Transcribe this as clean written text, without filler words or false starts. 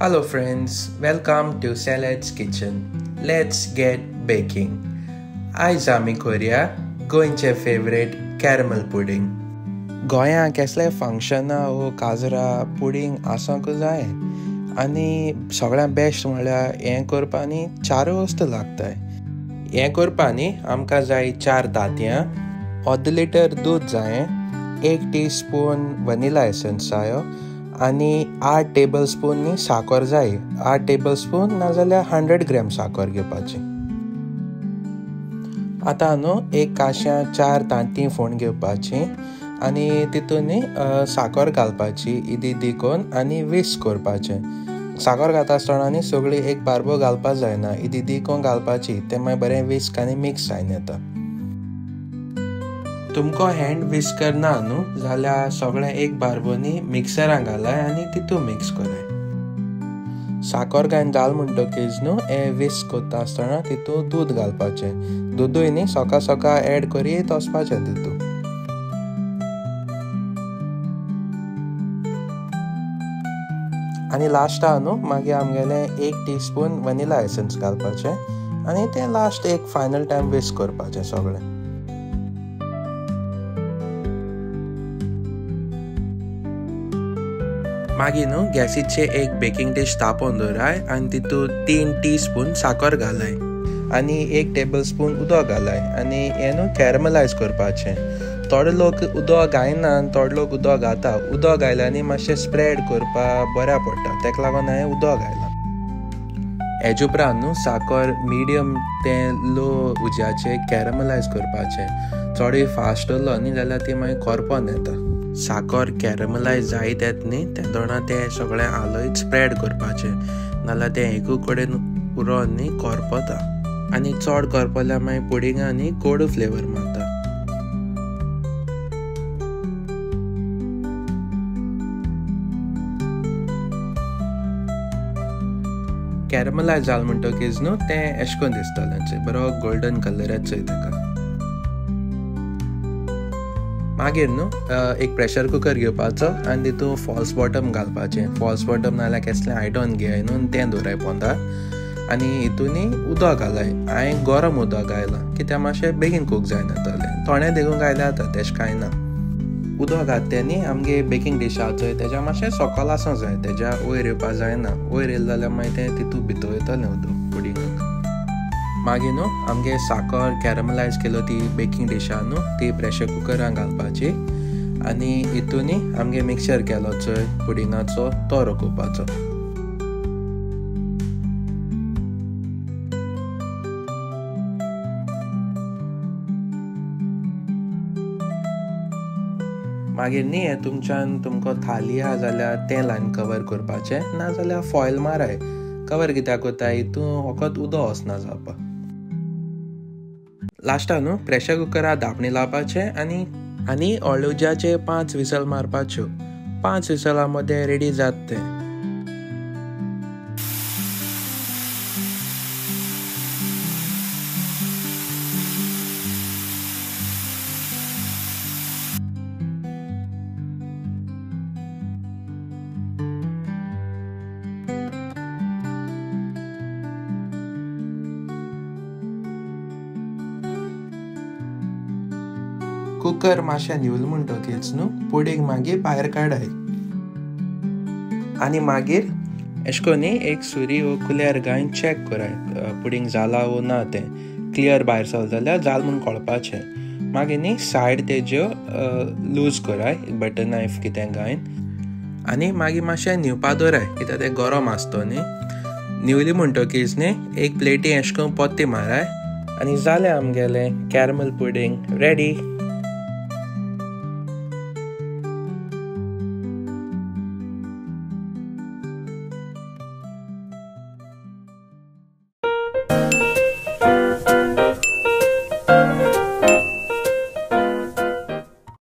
Hello friends, welcome to Salad's Kitchen. Let's get baking. आयज आमी करूया गोंयचे फेवरेट कॅरमल पुडिंग. गोंयां कसलें फंक्शनां वो काजरां पुडिंग आसूंक जाय आनी सगळ्यां बेस्ट म्हळ्यार हें करपा न्ही 4 वस्तू लागताय. हें करपा न्ही आमकां जाय 4 तांतयां, 1 लिटर दूद जायें, 1 टीस्पून वनिला एसेन्स जायो आनी 8 टेबल स्पून न्ही साखर जाय. 8 टेबल स्पून नाजाल्यार 100 ग्रॅम साखर घेवपाची. आतां न्हू एक काश्यां 4 तांतीं फोण घेवपाची आनी तितून न्ही साखर घालपाची इदी कोन्न आनी विस्क करपाचें. साखर घालता आसतना न्ही सगळी एक बारबो घालपा जायना, इदी कोन्न घालपाची. तें मागीर बरें विस्क आनी मिक्स जायन येता. तुमको हँड विस्कर ना न्हू जाल्यार सगळें एक बारबो न्ही मिक्सरान घालाय आनी तितून मिक्स कराय. साखर घालून जाल म्हणटकीच न्हू हें विस्क करता आसतना तितून दूद घालपाचें. दूदूय न्ही सकाळ एड करीत वचपाचें तितून. आनी लास्टा न्हू मागीर आमगेलें 1 टीस्पून वनिला एसेन्स घालपाचें आनी तें लास्ट एक फायनल टायम विस्क करपाचें सगळें. मागीर न्हू गॅसीचेर एक बेकिंग डिश तापोवन दवराय आनी तितून 3 टीस्पून साखर घालाय आनी 1 टेबल स्पून उदक घालाय आनी हें न्हू कॅरमलायज करपाचें. थोडे लोक उदक घायना आनी थोडे लोक उदक घालता. उदक घायल्यानी मातशें स्प्रेड करपाक बऱ्या पडटा, तेका लागून हांवें उदक घायलां. हेजे उपरांत न्हू साखर मिडियम ते लो उज्याचेर कॅरमलायज करपाचें. चोडूय फास्ट दवरलो न्ही जाल्यार ती मागीर करपोन येता. साखर कॅरमलायज जायत येत न्ही त्या दोना तें सगळें आलयत स्प्रेड करपाचें, नाल्यार तें एकू कडेन उरोन न्ही करपता आनी चड करपल्यार मागीर पुडिंगां न्ही कोड फ्लेवर मारता. कॅरमलायज जाल म्हणटकीच न्हू तें एशें कोन्न दिसतलें, बरो गोल्डन कलर येतोय तेका. मागीर न्हू एक प्रेशर कुकर घेवपाचो आनी तितून फॉल्स बॉटम घालपाचें. फॉल्स बॉटम नाल्यार कसलें आयदन घेयाय न्हू तें दवराय पोंदार आनी हितून उदक घालाय. हांवें गरम उदक घायलां कित्याक मातशें बेगीन कूक जायना जातालें. थोडें देगून घायल्यार जाता, तेशें कांय ना. उदक घात तें न्ही आमगे बेकिंग डिशाचो तेज्या मातशें सकयल आसूं जाय, तेज्या वयर येवपा जायना. वयर येयलें जाल्यार मागीर तें तितून भितर वयतलें उदक पुडिंगाक. मागीर न्हू आमगे साखर कॅरमलायज केलो ती बेकिंग डिशान न्हू ती प्रेशर कुकरान घालपाची आनी हितून न्ही आमगे मिक्सचर केलो चोय पुडिंगाचो तो रोखोवपाचो. मागीर न्ही हें तुमको थाली आहा जाल्यार तें लायन कवर करपाचें, नाजाल्यार फॉयल माराय. कवर कित्याक कोताय हितून फकत उदक वचना जावपाक. लास्टा न्हू प्रेशर कुकरार धापणी लावपाचें आनी व्हडल्या उज्याचेर 5 विसल मारपाच्यो. 5 विसला मदें रेडी जात तें. कुकर मातशें निवल म्हणटकीच न्हू पुडिंग मागीर भायर काडाय आनी मागीर एशें कोन्न न्ही एक सुरी वो कुल्यार घालून चॅक कराय पुडिंग जाला वो ना. तें क्लियर भायर सरलें जाल्यार जाल म्हूण कळपाचें. मागीर न्ही सायड तेज्यो लूज कराय बटर नायफ कितें घालून आनी मागीर मातशें न्हिवपा दवराय कित्याक तें गरम आसता न्ही. न्हिवली म्हणटकीच न्ही एक प्लेटी एशें कोन्न पोत्ती माराय आनी जालें आमगेलें कॅरमल पुडिंग रेडी.